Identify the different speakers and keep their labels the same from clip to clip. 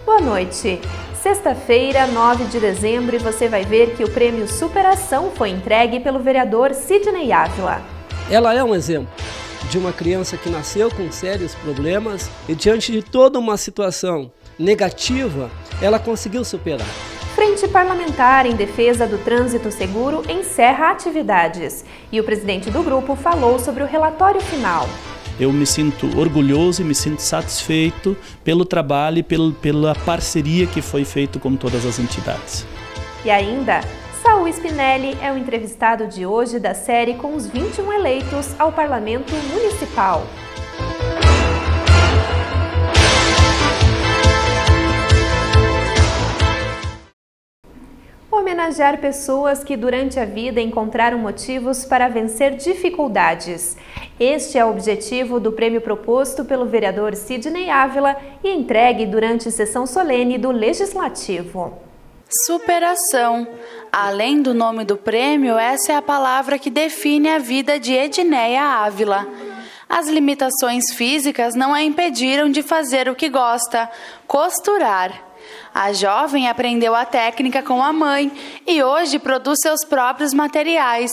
Speaker 1: Boa noite! Sexta-feira, 9 de dezembro, e você vai ver que o prêmio Superação foi entregue pelo vereador Sidney Ávila.
Speaker 2: Ela é um exemplo de uma criança que nasceu com sérios problemas e diante de toda uma situação negativa, ela conseguiu superar.
Speaker 1: Frente Parlamentar em Defesa do Trânsito Seguro encerra atividades e o presidente do grupo falou sobre o relatório final.
Speaker 3: Eu me sinto orgulhoso e me sinto satisfeito pelo trabalho e pela parceria que foi feita com todas as entidades.
Speaker 1: E ainda, Saul Spinelli é o entrevistado de hoje da série com os 21 eleitos ao Parlamento Municipal. Homenagear pessoas que durante a vida encontraram motivos para vencer dificuldades. Este é o objetivo do prêmio proposto pelo vereador Sidney Ávila e entregue durante sessão solene do Legislativo.
Speaker 4: Superação. Além do nome do prêmio, essa é a palavra que define a vida de Edneia Ávila. As limitações físicas não a impediram de fazer o que gosta, costurar. A jovem aprendeu a técnica com a mãe e hoje produz seus próprios materiais,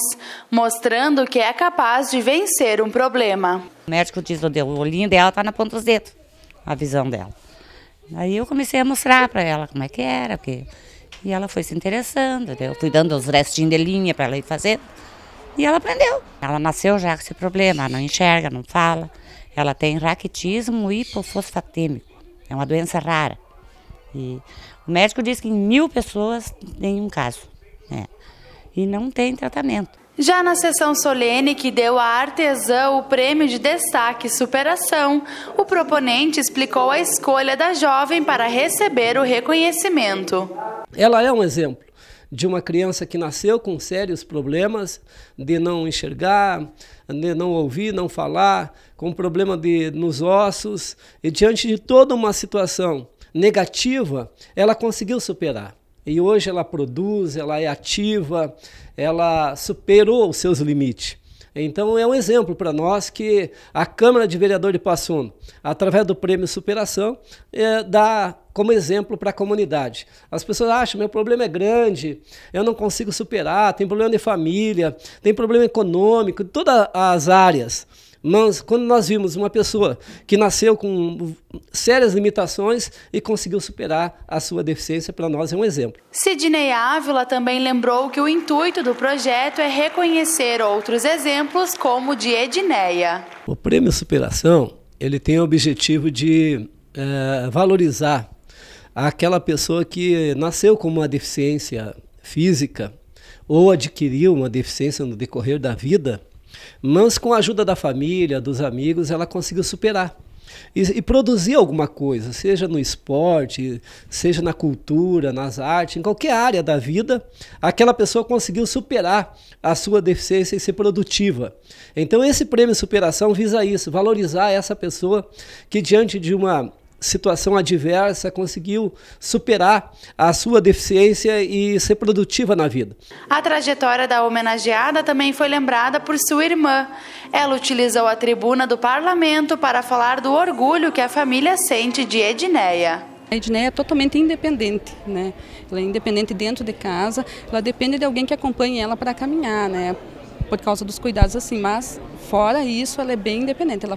Speaker 4: mostrando que é capaz de vencer um problema.
Speaker 5: O médico diz que o olhinho dela está na ponta dos dedos, a visão dela. Aí eu comecei a mostrar para ela como é que era, e ela foi se interessando, eu fui dando os restinhos de linha para ela ir fazendo, e ela aprendeu. Ela nasceu já com esse problema, ela não enxerga, não fala, ela tem raquitismo hipofosfatêmico, é uma doença rara. E o médico disse que em 1000 pessoas tem um caso, e não tem tratamento.
Speaker 4: Já na sessão solene que deu à artesã o prêmio de destaque Superação, o proponente explicou a escolha da jovem para receber o reconhecimento.
Speaker 2: Ela é um exemplo de uma criança que nasceu com sérios problemas de não enxergar, de não ouvir, não falar, com problema nos ossos, e diante de toda uma situação negativa, ela conseguiu superar. E hoje ela produz, ela é ativa, ela superou os seus limites. Então é um exemplo para nós que a Câmara de Vereadores de Passo Fundo, através do Prêmio Superação, dá como exemplo para a comunidade. As pessoas acham, meu problema é grande, eu não consigo superar, tem problema de família, tem problema econômico, todas as áreas. Mas quando nós vimos uma pessoa que nasceu com sérias limitações e conseguiu superar a sua deficiência, para nós é um exemplo.
Speaker 4: Sidney Ávila também lembrou que o intuito do projeto é reconhecer outros exemplos como o de Edneia.
Speaker 2: O Prêmio Superação, ele tem o objetivo de valorizar aquela pessoa que nasceu com uma deficiência física ou adquiriu uma deficiência no decorrer da vida, mas com a ajuda da família, dos amigos, ela conseguiu superar e produzir alguma coisa, seja no esporte, seja na cultura, nas artes, em qualquer área da vida, aquela pessoa conseguiu superar a sua deficiência e ser produtiva. Então esse prêmio Superação visa isso, valorizar essa pessoa que diante de uma situação adversa conseguiu superar a sua deficiência e ser produtiva na vida.
Speaker 4: A trajetória da homenageada também foi lembrada por sua irmã. Ela utilizou a tribuna do parlamento para falar do orgulho que a família sente de Edneia.
Speaker 6: A Edneia é totalmente independente, né? Ela é independente dentro de casa, ela depende de alguém que acompanhe ela para caminhar, né? Por causa dos cuidados assim, mas fora isso ela é bem independente, ela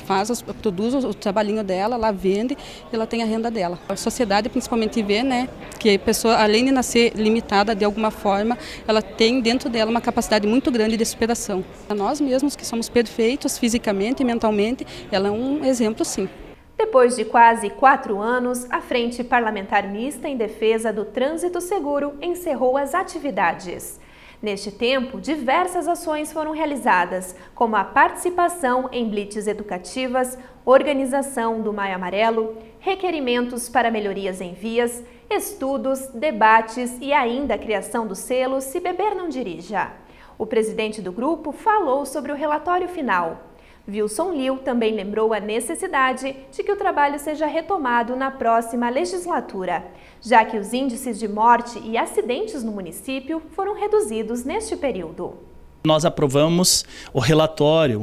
Speaker 6: produz o trabalhinho dela, ela vende e ela tem a renda dela. A sociedade principalmente vê, né, que a pessoa, além de nascer limitada de alguma forma, ela tem dentro dela uma capacidade muito grande de superação. A nós mesmos que somos perfeitos fisicamente e mentalmente, ela é um exemplo sim.
Speaker 1: Depois de quase 4 anos, a Frente Parlamentar Mista em Defesa do Trânsito Seguro encerrou as atividades. Neste tempo, diversas ações foram realizadas, como a participação em blitz educativas, organização do Maio Amarelo, requerimentos para melhorias em vias, estudos, debates e ainda a criação do selo Se Beber Não Dirija. O presidente do grupo falou sobre o relatório final. Wilson Liu também lembrou a necessidade de que o trabalho seja retomado na próxima legislatura, já que os índices de morte e acidentes no município foram reduzidos neste período.
Speaker 3: Nós aprovamos o relatório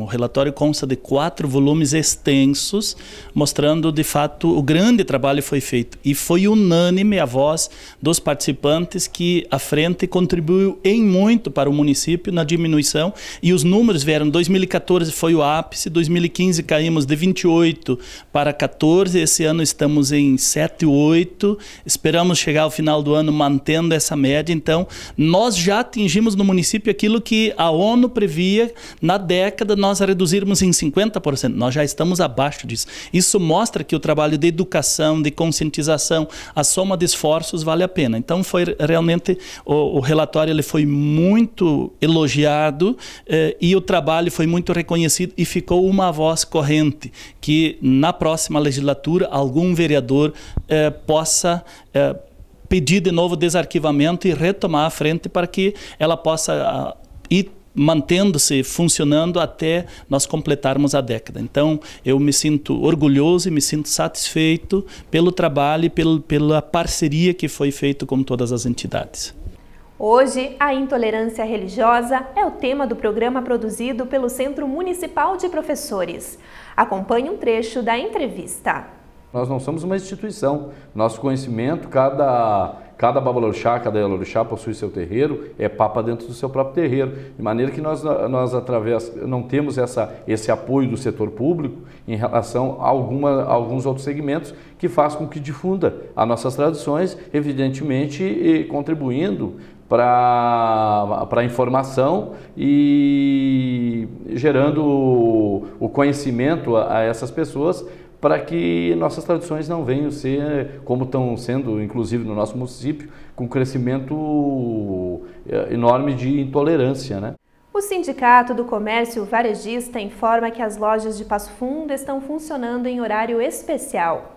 Speaker 3: consta de 4 volumes extensos, mostrando de fato o grande trabalho que foi feito. E foi unânime a voz dos participantes que a frente contribuiu em muito para o município na diminuição, e os números vieram, 2014 foi o ápice, 2015 caímos de 28 para 14, esse ano estamos em 7, 8, esperamos chegar ao final do ano mantendo essa média. Então nós já atingimos no município aquilo que a ONU previa na década nós reduzirmos em 50%, nós já estamos abaixo disso. Isso mostra que o trabalho de educação, de conscientização, a soma de esforços vale a pena. Então foi realmente, o relatório ele foi muito elogiado e o trabalho foi muito reconhecido, e ficou uma voz corrente que na próxima legislatura algum vereador possa pedir de novo desarquivamento e retomar a frente para que ela possa ir mantendo-se, funcionando até nós completarmos a década. Então, eu me sinto orgulhoso e me sinto satisfeito pelo trabalho e pela parceria que foi feita com todas as entidades.
Speaker 1: Hoje, a intolerância religiosa é o tema do programa produzido pelo Centro Municipal de Professores. Acompanhe um trecho da entrevista.
Speaker 7: Nós não somos uma instituição. Nosso conhecimento, cada babalorixá, cada elorixá possui seu terreiro, é papa dentro do seu próprio terreiro. De maneira que nós não temos esse apoio do setor público em relação a alguns outros segmentos que faz com que difunda as nossas tradições, evidentemente contribuindo para a informação e gerando o conhecimento a essas pessoas, para que nossas tradições não venham ser, como estão sendo, inclusive no nosso município, com um crescimento enorme de intolerância, né?
Speaker 1: O Sindicato do Comércio Varejista informa que as lojas de Passo Fundo estão funcionando em horário especial.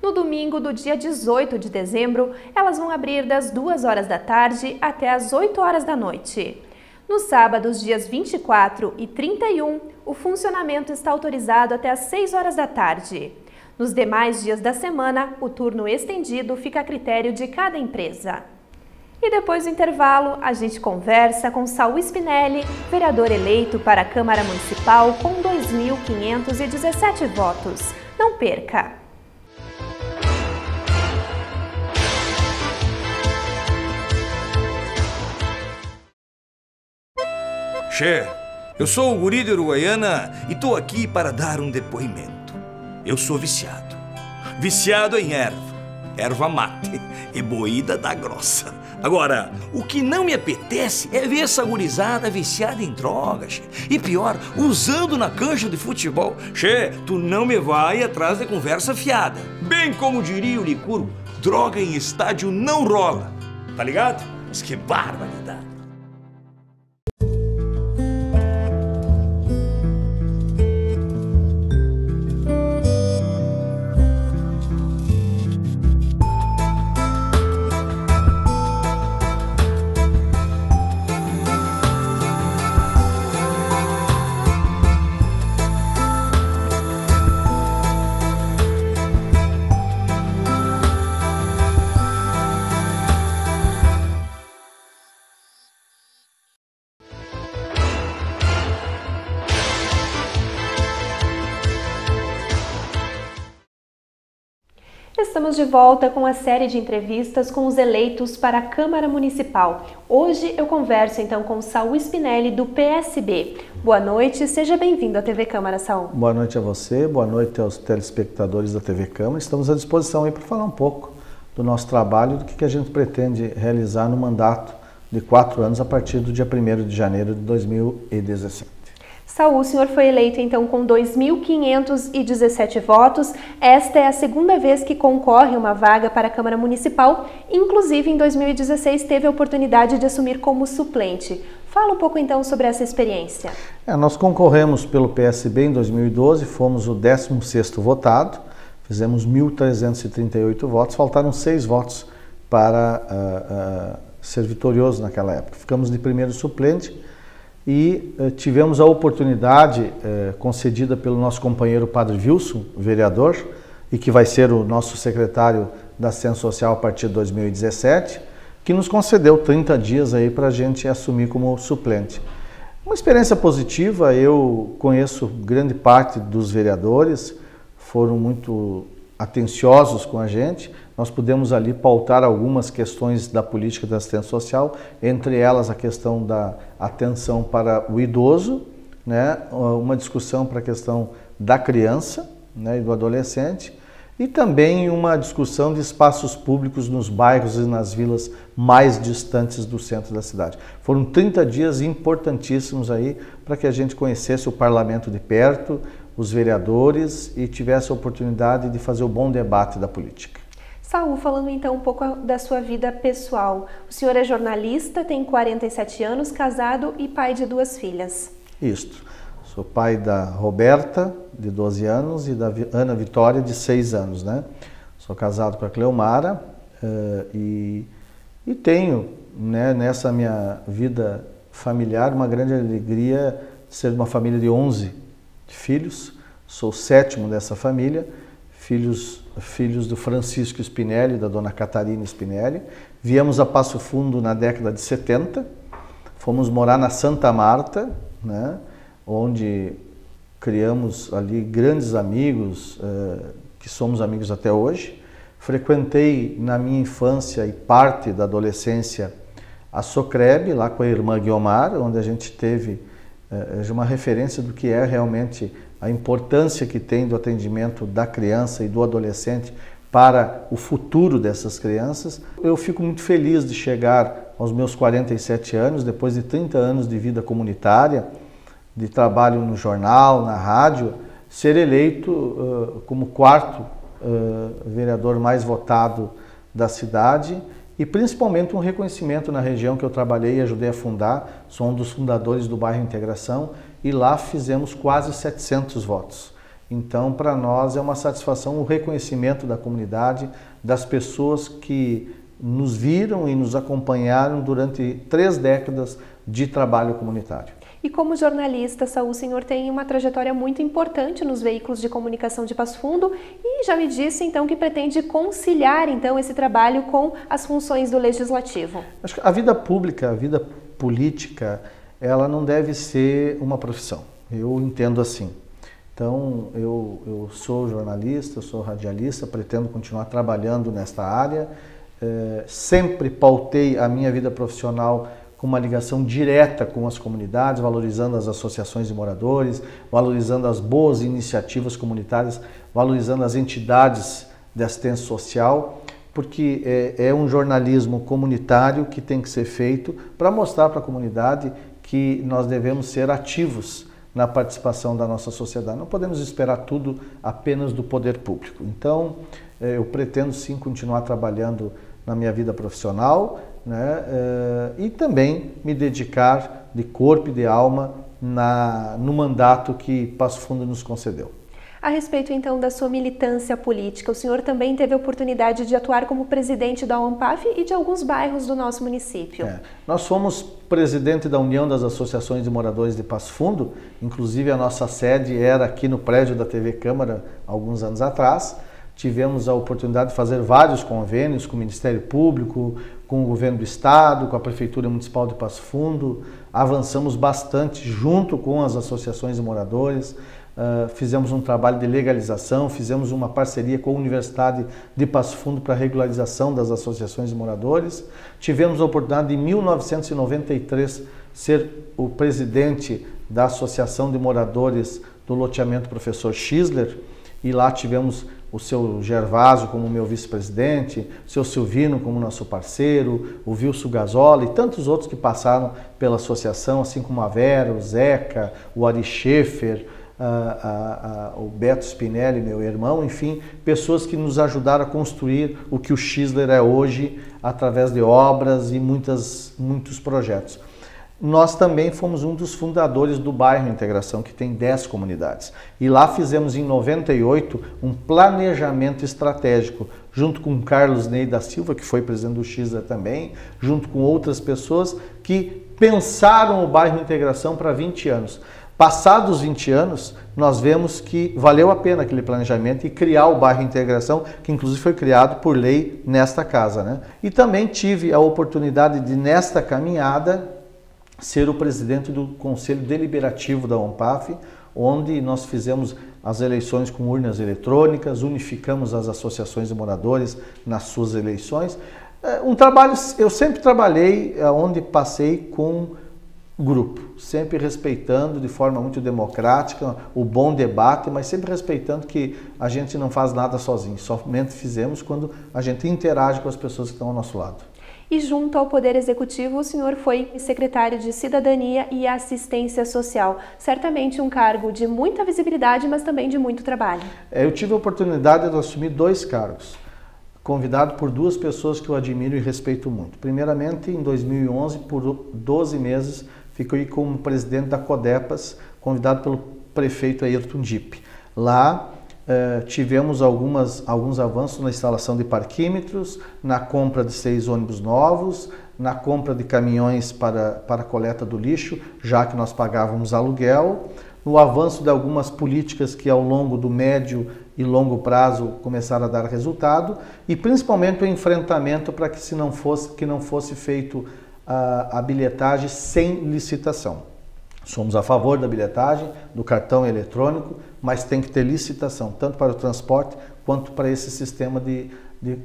Speaker 1: No domingo do dia 18 de dezembro, elas vão abrir das 2 horas da tarde até as 8 horas da noite. Nos sábados, dias 24 e 31, o funcionamento está autorizado até às 6 horas da tarde. Nos demais dias da semana, o turno estendido fica a critério de cada empresa. E depois do intervalo, a gente conversa com Saul Spinelli, vereador eleito para a Câmara Municipal com 2.517 votos. Não perca!
Speaker 8: Che, eu sou o guri de Uruguaiana e tô aqui para dar um depoimento. Eu sou viciado. Viciado em erva mate e moída da grossa. Agora, o que não me apetece é ver essa gurizada viciada em drogas, che. E pior, usando na cancha de futebol. Che, tu não me vai atrás de conversa fiada. Bem como diria o Licurgo, droga em estádio não rola. Tá ligado? Mas que barbaridade.
Speaker 1: Estamos de volta com a série de entrevistas com os eleitos para a Câmara Municipal. Hoje eu converso então com Saul Spinelli, do PSB. Boa noite, seja bem-vindo à TV Câmara, Saul.
Speaker 9: Boa noite a você, boa noite aos telespectadores da TV Câmara. Estamos à disposição aí para falar um pouco do nosso trabalho, do que a gente pretende realizar no mandato de 4 anos a partir do dia 1º de janeiro de 2017.
Speaker 1: Saul, o senhor foi eleito então com 2.517 votos. Esta é a segunda vez que concorre a uma vaga para a Câmara Municipal. Inclusive, em 2016, teve a oportunidade de assumir como suplente. Fala um pouco então sobre essa experiência.
Speaker 9: Nós concorremos pelo PSB em 2012, fomos o 16º votado, fizemos 1.338 votos, faltaram 6 votos para ser vitorioso naquela época. Ficamos de primeiro suplente. E tivemos a oportunidade concedida pelo nosso companheiro Padre Wilson, vereador, e que vai ser o nosso secretário da Assistência Social a partir de 2017, que nos concedeu 30 dias aí para a gente assumir como suplente. Uma experiência positiva. Eu conheço grande parte dos vereadores, foram muito atenciosos com a gente. Nós pudemos ali pautar algumas questões da política da assistência social, entre elas a questão da atenção para o idoso, né? Uma discussão para a questão da criança, né, e do adolescente, e também uma discussão de espaços públicos nos bairros e nas vilas mais distantes do centro da cidade. Foram 30 dias importantíssimos aí para que a gente conhecesse o parlamento de perto, os vereadores, e tivesse a oportunidade de fazer o bom debate da política.
Speaker 1: Saul, falando então um pouco da sua vida pessoal. O senhor é jornalista, tem 47 anos, casado e pai de 2 filhas.
Speaker 9: Isto. Sou pai da Roberta, de 12 anos, e da Ana Vitória, de 6 anos, né? Sou casado com a Cleomara e tenho, né, nessa minha vida familiar uma grande alegria de ser de uma família de 11 filhos. Sou o 7º dessa família, filhos do Francisco Spinelli e da dona Catarina Spinelli. Viemos a Passo Fundo na década de 70, fomos morar na Santa Marta, né, onde criamos ali grandes amigos, que somos amigos até hoje. Frequentei na minha infância e parte da adolescência a Socreb, lá com a irmã Guiomar, onde a gente teve uma referência do que é realmente a importância que tem do atendimento da criança e do adolescente para o futuro dessas crianças. Eu fico muito feliz de chegar aos meus 47 anos, depois de 30 anos de vida comunitária, de trabalho no jornal, na rádio, ser eleito como 4º vereador mais votado da cidade, e principalmente um reconhecimento na região que eu trabalhei e ajudei a fundar. Sou um dos fundadores do bairro Integração, e lá fizemos quase 700 votos. Então, para nós é uma satisfação o reconhecimento da comunidade, das pessoas que nos viram e nos acompanharam durante 3 décadas de trabalho comunitário.
Speaker 1: E como jornalista, Saul, o senhor tem uma trajetória muito importante nos veículos de comunicação de Passo Fundo e já me disse então que pretende conciliar então esse trabalho com as funções do Legislativo.
Speaker 9: Acho que a vida pública, a vida política, ela não deve ser uma profissão. Eu entendo assim. Então, eu sou jornalista, eu sou radialista, pretendo continuar trabalhando nesta área. Sempre pautei a minha vida profissional com uma ligação direta com as comunidades, valorizando as associações de moradores, valorizando as boas iniciativas comunitárias, valorizando as entidades de assistência social, porque é um jornalismo comunitário que tem que ser feito para mostrar para a comunidade que nós devemos ser ativos na participação da nossa sociedade. Não podemos esperar tudo apenas do poder público. Então, eu pretendo sim continuar trabalhando na minha vida profissional, né, e também me dedicar de corpo e de alma no mandato que Passo Fundo nos concedeu.
Speaker 1: A respeito então da sua militância política, o senhor também teve a oportunidade de atuar como presidente da UNPAF e de alguns bairros do nosso município.
Speaker 9: Nós fomos presidente da União das Associações de Moradores de Passo Fundo, inclusive a nossa sede era aqui no prédio da TV Câmara alguns anos atrás. Tivemos a oportunidade de fazer vários convênios com o Ministério Público, com o Governo do Estado, com a Prefeitura Municipal de Passo Fundo. Avançamos bastante junto com as associações de moradores, fizemos um trabalho de legalização, fizemos uma parceria com a Universidade de Passo Fundo para a regularização das associações de moradores. Tivemos a oportunidade de, em 1993, ser o presidente da Associação de Moradores do Loteamento Professor Schissler, e lá tivemos o seu Gervásio como meu vice-presidente, o seu Silvino como nosso parceiro, o Wilson Gazola e tantos outros que passaram pela associação, assim como a Vera, o Zeca, o Ari Schaefer, o Beto Spinelli, meu irmão, enfim, pessoas que nos ajudaram a construir o que o Schissler é hoje, através de obras e muitos projetos. Nós também fomos um dos fundadores do bairro Integração, que tem 10 comunidades. E lá fizemos em 98 um planejamento estratégico, junto com Carlos Ney da Silva, que foi presidente do Schissler também, junto com outras pessoas que pensaram o bairro Integração para 20 anos. Passados 20 anos, nós vemos que valeu a pena aquele planejamento e criar o bairro Integração, que inclusive foi criado por lei nesta casa, né? E também tive a oportunidade de, nesta caminhada, ser o presidente do Conselho Deliberativo da ONPAF, onde nós fizemos as eleições com urnas eletrônicas, unificamos as associações de moradores nas suas eleições. Um trabalho, eu sempre trabalhei onde passei com grupo, sempre respeitando de forma muito democrática o bom debate, mas sempre respeitando que a gente não faz nada sozinho, somente fizemos quando a gente interage com as pessoas que estão ao nosso lado.
Speaker 1: E junto ao Poder Executivo, o senhor foi secretário de Cidadania e Assistência Social. Certamente um cargo de muita visibilidade, mas também de muito trabalho. Eu
Speaker 9: tive a oportunidade de assumir 2 cargos, convidado por 2 pessoas que eu admiro e respeito muito. Primeiramente, em 2011, por 12 meses, fiquei como presidente da CODEPAS, convidado pelo prefeito Ayrton Dipp. Lá, tivemos alguns avanços na instalação de parquímetros, na compra de 6 ônibus novos, na compra de caminhões para a coleta do lixo, já que nós pagávamos aluguel, no avanço de algumas políticas que ao longo do médio e longo prazo começaram a dar resultado, e principalmente o enfrentamento para que não fosse feito a bilhetagem sem licitação. Somos a favor da bilhetagem, do cartão eletrônico, mas tem que ter licitação, tanto para o transporte quanto para esse sistema de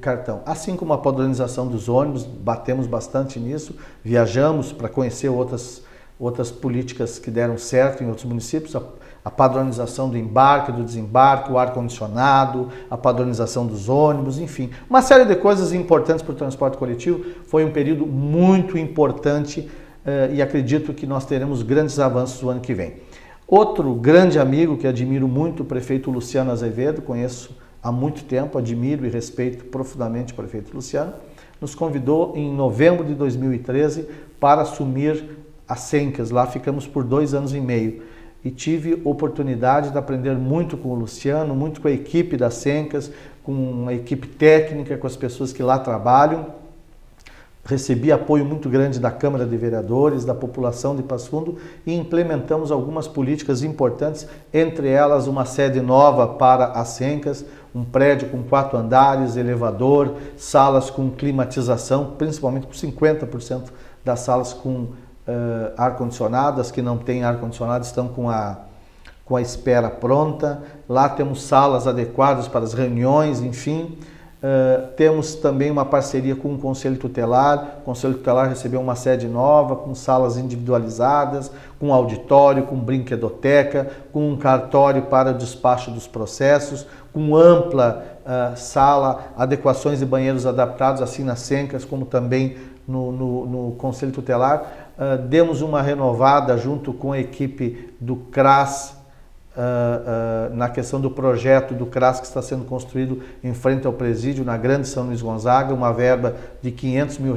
Speaker 9: cartão. Assim como a padronização dos ônibus, batemos bastante nisso, viajamos para conhecer outras políticas que deram certo em outros municípios, a padronização do embarque, do desembarque, o ar-condicionado, a padronização dos ônibus, enfim, uma série de coisas importantes para o transporte coletivo. Foi um período muito importante e acredito que nós teremos grandes avanços no ano que vem. Outro grande amigo que admiro muito, o prefeito Luciano Azevedo, conheço há muito tempo, admiro e respeito profundamente o prefeito Luciano, nos convidou em novembro de 2013 para assumir a Sencas. Lá ficamos por 2 anos e meio e tive oportunidade de aprender muito com o Luciano, muito com a equipe da Sencas, com a equipe técnica, com as pessoas que lá trabalham. Recebi apoio muito grande da Câmara de Vereadores, da população de Passo Fundo e implementamos algumas políticas importantes, entre elas uma sede nova para as Sencas, um prédio com 4 andares, elevador, salas com climatização, principalmente com 50% das salas com ar-condicionado, as que não têm ar-condicionado estão com a espera pronta. Lá temos salas adequadas para as reuniões, enfim. Temos também uma parceria com o Conselho Tutelar. O Conselho Tutelar recebeu uma sede nova, com salas individualizadas, com auditório, com brinquedoteca, com um cartório para o despacho dos processos, com ampla sala, adequações de banheiros adaptados, assim nas Sencas, como também no Conselho Tutelar. Demos uma renovada junto com a equipe do CRAS, na questão do projeto do CRAS que está sendo construído em frente ao presídio, na Grande São Luís Gonzaga, uma verba de R$500 mil,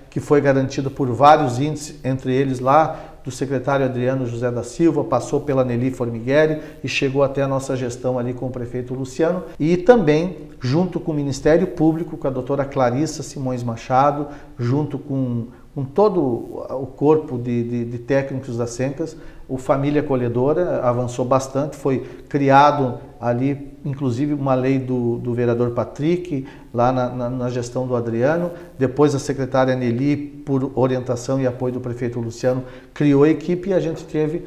Speaker 9: que foi garantida por vários índices, entre eles lá do secretário Adriano José da Silva, passou pela Nelly Formigueri e chegou até a nossa gestão ali com o prefeito Luciano, e também junto com o Ministério Público, com a doutora Clarissa Simões Machado, junto com todo o corpo de técnicos da Sencas. O Família Acolhedora avançou bastante, foi criado ali, inclusive, uma lei do vereador Patrick, lá na gestão do Adriano. Depois a secretária Nelly, por orientação e apoio do prefeito Luciano, criou a equipe e a gente teve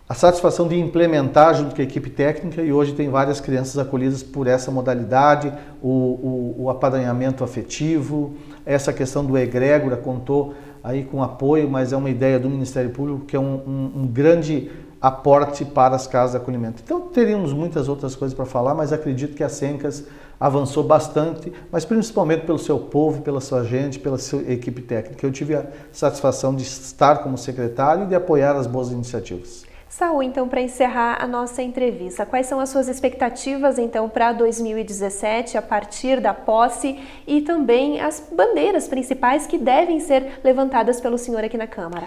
Speaker 9: a satisfação de implementar junto com a equipe técnica, e hoje tem várias crianças acolhidas por essa modalidade, o apadrinhamento afetivo, essa questão do egrégora contou aí com apoio, mas é uma ideia do Ministério Público que é um grande aporte para as casas de acolhimento. Então teríamos muitas outras coisas para falar, mas acredito que a Sencas avançou bastante, mas principalmente pelo seu povo, pela sua gente, pela sua equipe técnica. Eu tive a satisfação de estar como secretário e de apoiar as boas iniciativas.
Speaker 1: Saul, então, para encerrar a nossa entrevista, quais são as suas expectativas, então, para 2017, a partir da posse, e também as bandeiras principais que devem ser levantadas pelo senhor aqui na Câmara?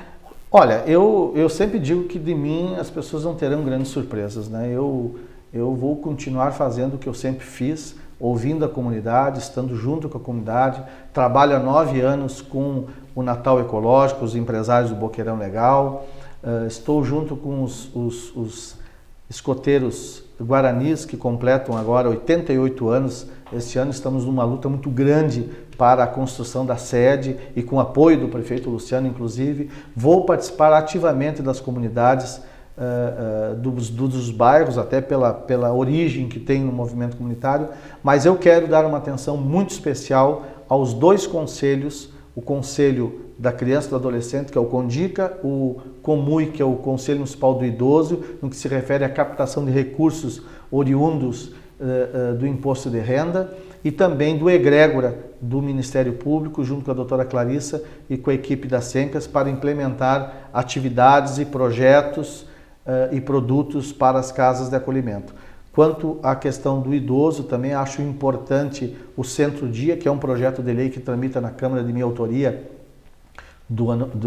Speaker 9: Olha, eu sempre digo que de mim as pessoas não terão grandes surpresas, né? Eu vou continuar fazendo o que eu sempre fiz, ouvindo a comunidade, estando junto com a comunidade. Trabalho há 9 anos com o Natal Ecológico, os empresários do Boqueirão Legal. Estou junto com os escoteiros guaranis que completam agora 88 anos. Este ano estamos numa luta muito grande para a construção da sede e com o apoio do prefeito Luciano, inclusive. Vou participar ativamente das comunidades, dos bairros, até pela origem que tem no movimento comunitário, mas eu quero dar uma atenção muito especial aos 2 conselhos, o Conselho da Criança e do Adolescente, que é o CONDICA, o COMUI, que é o Conselho Municipal do Idoso, no que se refere à captação de recursos oriundos do Imposto de Renda, e também do egrégora do Ministério Público, junto com a doutora Clarissa e com a equipe da SENCAS, para implementar atividades e projetos e produtos para as casas de acolhimento. Quanto à questão do idoso, também acho importante o Centro-Dia, que é um projeto de lei que tramita na Câmara de minha autoria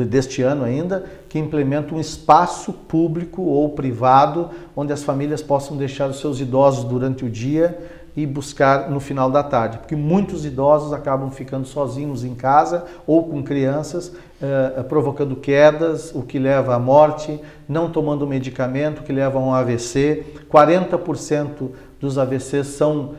Speaker 9: deste ano ainda, que implementa um espaço público ou privado onde as famílias possam deixar os seus idosos durante o dia e buscar no final da tarde, porque muitos idosos acabam ficando sozinhos em casa ou com crianças, provocando quedas, o que leva à morte, não tomando medicamento, que leva a um AVC. 40% dos AVCs são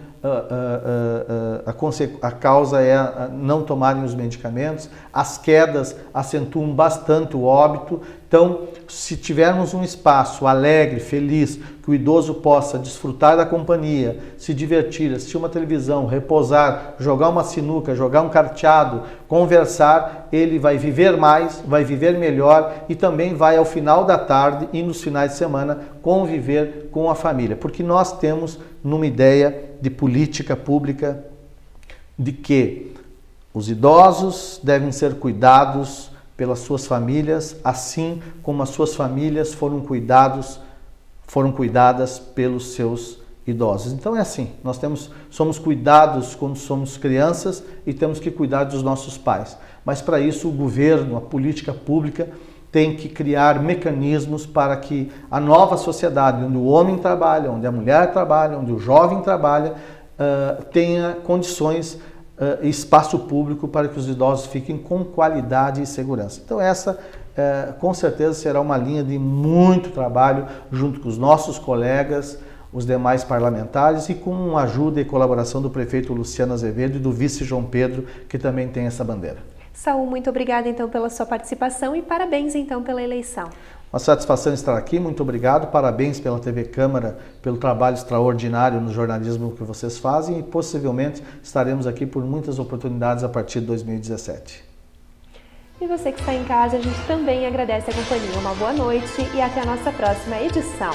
Speaker 9: a causa é não tomarem os medicamentos, as quedas acentuam bastante o óbito. Então, se tivermos um espaço alegre, feliz, que o idoso possa desfrutar da companhia, se divertir, assistir uma televisão, repousar, jogar uma sinuca, jogar um carteado, conversar, ele vai viver mais, vai viver melhor e também vai ao final da tarde e nos finais de semana conviver com a família, porque nós temos numa ideia de política pública de que os idosos devem ser cuidados pelas suas famílias, assim como as suas famílias foram cuidadas pelos seus idosos. Então é assim, nós somos cuidados quando somos crianças e temos que cuidar dos nossos pais. Mas para isso o governo, a política pública tem que criar mecanismos para que a nova sociedade, onde o homem trabalha, onde a mulher trabalha, onde o jovem trabalha, tenha condições e espaço público para que os idosos fiquem com qualidade e segurança. Então essa, com certeza, será uma linha de muito trabalho junto com os nossos colegas, os demais parlamentares e com a ajuda e colaboração do prefeito Luciano Azevedo e do vice João Pedro, que também tem essa bandeira.
Speaker 1: Saul, muito obrigada então pela sua participação e parabéns então pela eleição.
Speaker 9: Uma satisfação estar aqui, muito obrigado, parabéns pela TV Câmara, pelo trabalho extraordinário no jornalismo que vocês fazem e possivelmente estaremos aqui por muitas oportunidades a partir de 2017.
Speaker 1: E você que está em casa, a gente também agradece a companhia. Uma boa noite e até a nossa próxima edição.